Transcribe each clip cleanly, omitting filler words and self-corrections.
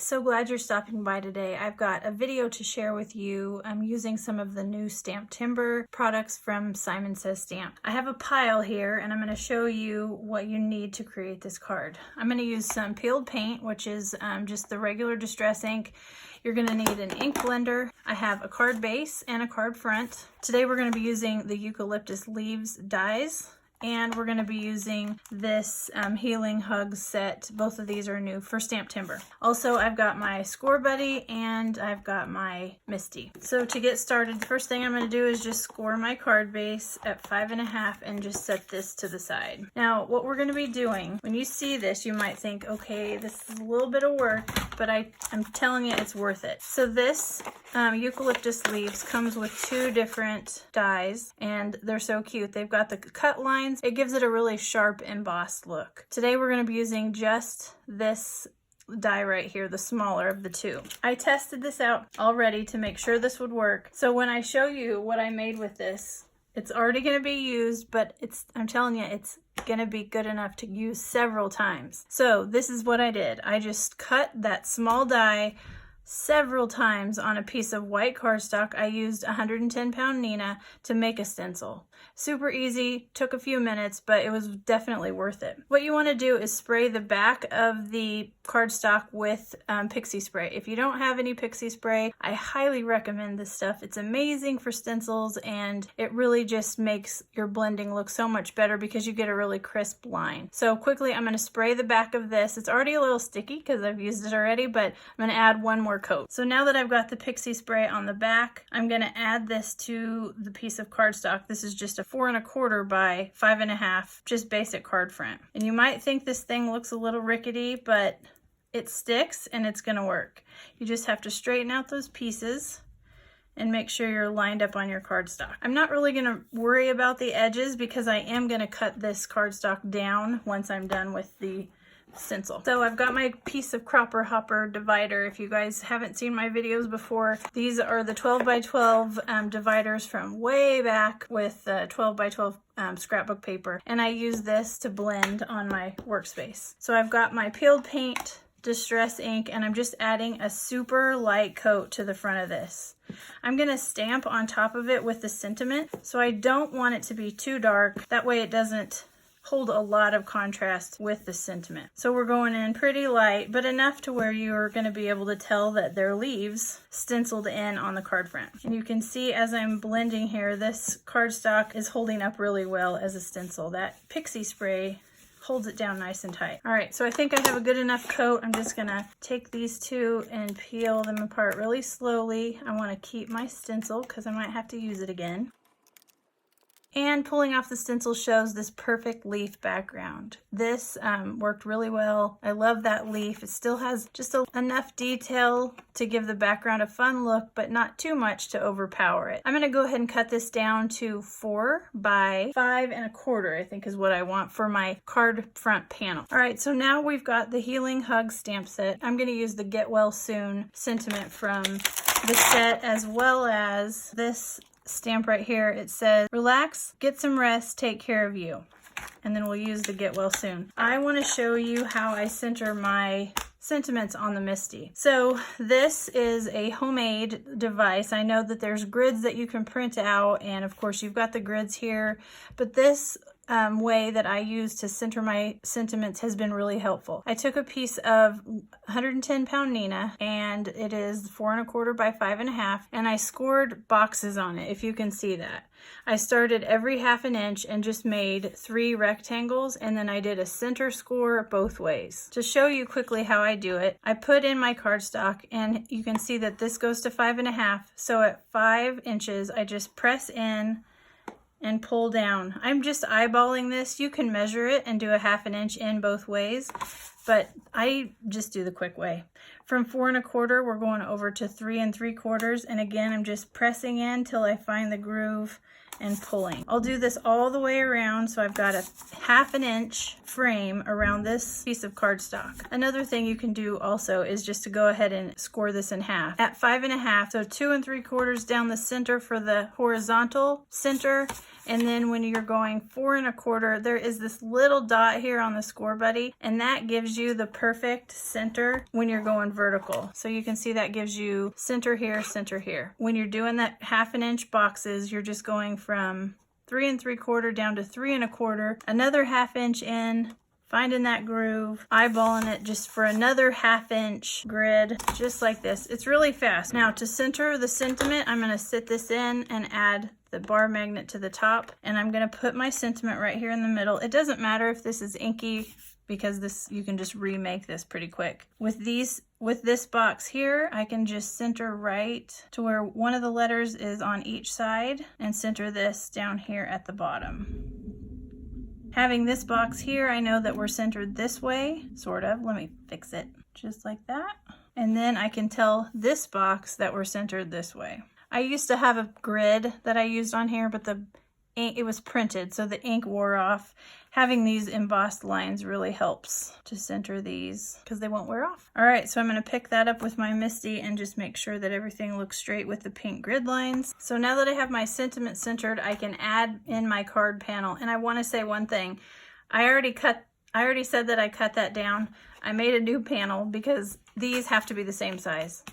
So glad you're stopping by today. I've got a video to share with you. I'm using some of the new Stamptember products from Says Stamp. I have a pile here and I'm going to show you what you need to create this card. I'm going to use some peeled paint, which is just the regular distress ink. You're going to need an ink blender. I have a card base and a card front. Today we're going to be using the eucalyptus leaves dies. And we're going to be using this Healing Hugs set. Both of these are new for Stamptember. Also, I've got my Score Buddy and I've got my Misty. So to get started, the first thing I'm going to do is just score my card base at 5.5 and just set this to the side. Now, what we're going to be doing, when you see this, you might think, okay, this is a little bit of work, but I'm telling you it's worth it. So this eucalyptus leaves comes with two different dies and they're so cute. They've got the cut lines. It gives it a really sharp embossed look. Today we're going to be using just this die right here, the smaller of the two. I tested this out already to make sure this would work. So when I show you what I made with this, it's already going to be used, but I'm telling you, it's going to be good enough to use several times. So this is what I did. I just cut that small die several times on a piece of white cardstock. I used 110-pound Neenah to make a stencil. Super easy, took a few minutes, but it was definitely worth it. What you want to do is spray the back of the cardstock with pixie spray. If you don't have any pixie spray, I highly recommend this stuff. It's amazing for stencils and it really just makes your blending look so much better because you get a really crisp line. So quickly, I'm going to spray the back of this. It's already a little sticky because I've used it already, but I'm going to add one more coat. So now that I've got the pixie spray on the back, I'm going to add this to the piece of cardstock. This is just a 4 1/4 by 5.5, just basic card front. And you might think this thing looks a little rickety, but it sticks and it's going to work. You just have to straighten out those pieces and make sure you're lined up on your cardstock. I'm not really going to worry about the edges because I am going to cut this cardstock down once I'm done with the stencil. So I've got my piece of cropper hopper divider. If you guys haven't seen my videos before, these are the 12 by 12 dividers from way back with 12 by 12 scrapbook paper. And I use this to blend on my workspace. So I've got my peeled paint, distress ink, and I'm just adding a super light coat to the front of this. I'm going to stamp on top of it with the sentiment. So I don't want it to be too dark. That way it doesn't hold a lot of contrast with the sentiment. So we're going in pretty light, but enough to where you're going to be able to tell that they're leaves stenciled in on the card front. And you can see as I'm blending here, this cardstock is holding up really well as a stencil. That pixie spray holds it down nice and tight. All right, so I think I have a good enough coat. I'm just gonna take these two and peel them apart really slowly. I want to keep my stencil because I might have to use it again. And pulling off the stencil shows this perfect leaf background. This worked really well. I love that leaf. It still has just enough detail to give the background a fun look, but not too much to overpower it. I'm gonna go ahead and cut this down to 4 by 5.25, I think is what I want for my card front panel. All right, so now we've got the Healing Hugs stamp set. I'm gonna use the Get Well Soon sentiment from the set, as well as this stamp right here. It says, relax, get some rest, take care of you. And then we'll use the Get Well Soon. I want to show you how I center my sentiments on the Misty. So this is a homemade device. I know that there's grids that you can print out, and of course you've got the grids here, but this way that I use to center my sentiments has been really helpful. I took a piece of 110-pound Neenah, and it is 4 1/4 by 5.5, and I scored boxes on it, if you can see that. I started every 1/2 inch and just made 3 rectangles, and then I did a center score both ways. To show you quickly how I do it, I put in my cardstock, and you can see that this goes to 5.5, so at 5 inches I just press in and pull down. I'm just eyeballing this. You can measure it and do a 1/2 inch in both ways, but I just do the quick way. From 4 1/4, we're going over to 3 3/4, and again, I'm just pressing in till I find the groove and pulling. I'll do this all the way around, so I've got a 1/2 inch frame around this piece of cardstock. Another thing you can do also is just to go ahead and score this in half. At 5.5, so 2 3/4 down the center for the horizontal center, and then when you're going 4 1/4, there is this little dot here on the Score Buddy, and that gives you the perfect center when you're going vertical. So you can see that gives you center here, center here. When you're doing that 1/2 inch boxes, you're just going from 3 3/4 down to 3 1/4, another 1/2 inch in, finding that groove, eyeballing it just for another 1/2 inch grid, just like this. It's really fast. Now to center the sentiment, I'm gonna sit this in and add the bar magnet to the top, and I'm gonna put my sentiment right here in the middle. It doesn't matter if this is inky, because this, you can just remake this pretty quick. With this box here, I can just center right to where one of the letters is on each side and center this down here at the bottom. Having this box here, I know that we're centered this way, sort of. Let me fix it, just like that. And then I can tell this box that we're centered this way. I used to have a grid that I used on here, but the ink, it was printed, so the ink wore off. Having these embossed lines really helps to center these because they won't wear off. All right, so I'm gonna pick that up with my Misty and just make sure that everything looks straight with the pink grid lines. So now that I have my sentiment centered, I can add in my card panel. And I wanna say one thing. I already said that I cut that down. I made a new panel because these have to be the same size.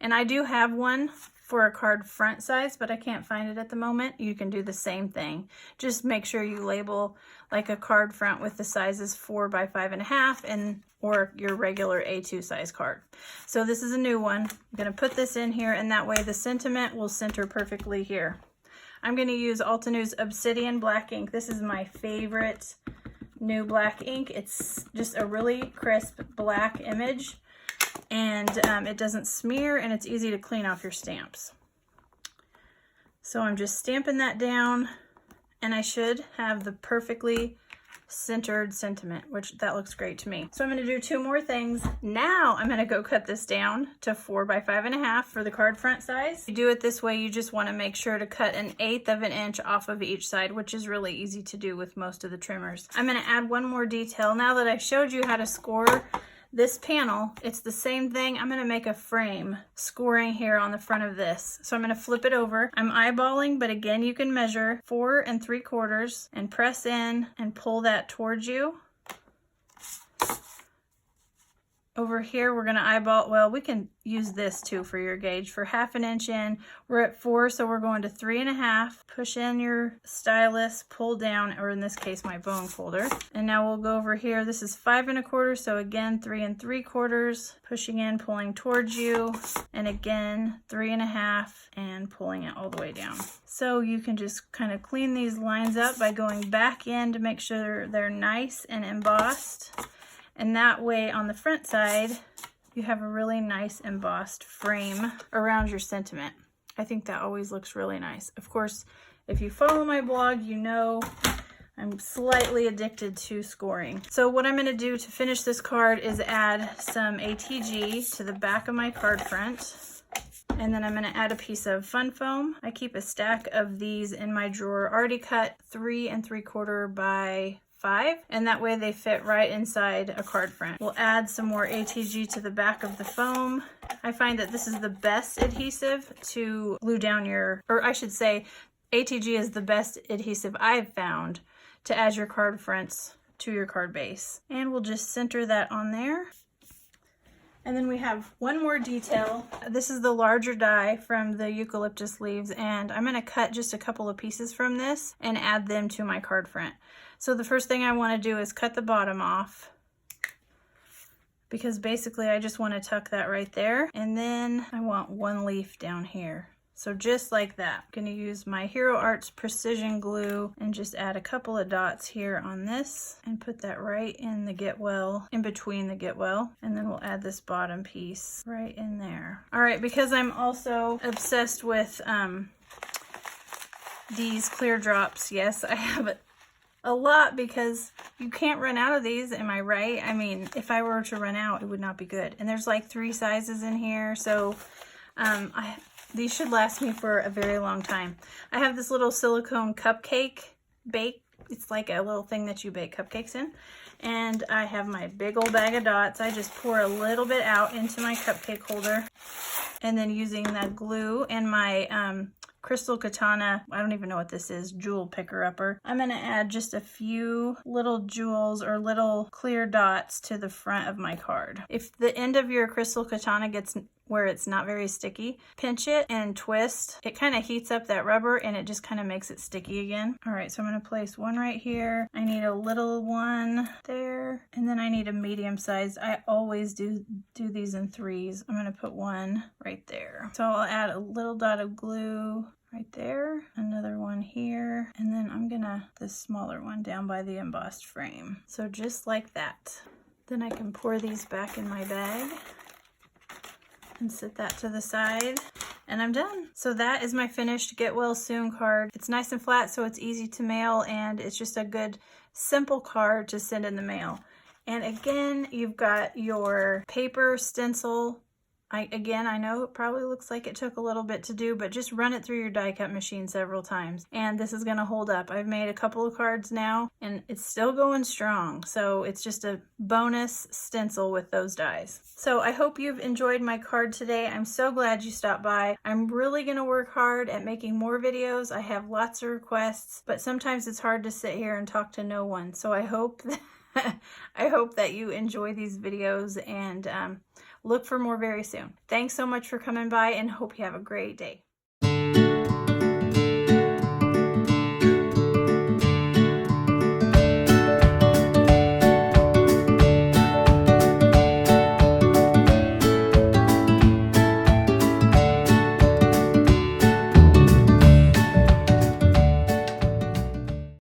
And I do have one for a card front size, but I can't find it at the moment. You can do the same thing. Just make sure you label like a card front with the sizes 4 by 5.5 and or your regular A2 size card. So this is a new one. I'm gonna put this in here, and that way the sentiment will center perfectly here. I'm gonna use Altenews Obsidian black ink. This is my favorite new black ink. It's just a really crisp black image, and it doesn't smear, and it's easy to clean off your stamps. So I'm just stamping that down, and I should have the perfectly centered sentiment, which that looks great to me. So I'm going to do 2 more things. Now I'm going to go cut this down to 4 by 5.5 for the card front size. You do it this way, you just want to make sure to cut 1/8 of an inch off of each side, which is really easy to do with most of the trimmers. I'm going to add one more detail. Now that I showed you how to score this panel, it's the same thing. I'm gonna make a frame scoring here on the front of this. So I'm gonna flip it over. I'm eyeballing, but again, you can measure 4 3/4 and press in and pull that towards you. Over here, we're gonna eyeball, well, we can use this too for your gauge. For 1/2 inch in, we're at 4, so we're going to 3.5. Push in your stylus, pull down, or in this case, my bone folder. And now we'll go over here. This is 5 1/4, so again, 3 3/4, pushing in, pulling towards you, and again, 3.5, and pulling it all the way down. So you can just kind of clean these lines up by going back in to make sure they're nice and embossed. And that way on the front side, you have a really nice embossed frame around your sentiment. I think that always looks really nice. Of course, if you follow my blog, you know I'm slightly addicted to scoring. So what I'm gonna do to finish this card is add some ATG to the back of my card front. And then I'm gonna add a piece of fun foam. I keep a stack of these in my drawer, already cut 3 3/4 by 5, and that way they fit right inside a card front. We'll add some more ATG to the back of the foam. I find that this is the best adhesive to glue down your, or I should say, ATG is the best adhesive I've found to add your card fronts to your card base. And we'll just center that on there. And then we have one more detail. This is the larger die from the eucalyptus leaves, and I'm gonna cut just a couple of pieces from this and add them to my card front. So the first thing I wanna do is cut the bottom off, because basically I just wanna tuck that right there. And then I want one leaf down here. So just like that. I'm gonna use my Hero Arts precision glue and just add a couple of dots here on this and put that right in the get well, in between the get well. And then we'll add this bottom piece right in there. All right, because I'm also obsessed with these clear drops. Yes, I have a lot because you can't run out of these, am I right? I mean, if I were to run out, it would not be good. And there's like 3 sizes in here, so these should last me for a very long time. I have this little silicone cupcake bake. It's like a little thing that you bake cupcakes in. And I have my big old bag of dots. I just pour a little bit out into my cupcake holder. And then using that glue and my Crystal Katana, I don't even know what this is, jewel picker-upper. I'm gonna add just a few little jewels or little clear dots to the front of my card. If the end of your Crystal Katana gets where it's not very sticky, pinch it and twist. It kind of heats up that rubber and it just kind of makes it sticky again. All right, so I'm gonna place one right here. I need a little one there, and then I need a medium size. I always do these in threes. I'm gonna put one right there. So I'll add a little dot of glue right there, another one here, and then I'm gonna this smaller one down by the embossed frame. So just like that. Then I can pour these back in my bag and set that to the side, and I'm done. So that is my finished Get Well Soon card. It's nice and flat, so it's easy to mail, and it's just a good simple card to send in the mail. And again, you've got your paper stencil. I know it probably looks like it took a little bit to do, but just run it through your die cut machine several times and this is gonna hold up. I've made a couple of cards now and it's still going strong. So it's just a bonus stencil with those dies. So I hope you've enjoyed my card today. I'm so glad you stopped by. I'm really gonna work hard at making more videos. I have lots of requests, but sometimes it's hard to sit here and talk to no one. So I hope that you enjoy these videos and look for more very soon. Thanks so much for coming by and hope you have a great day.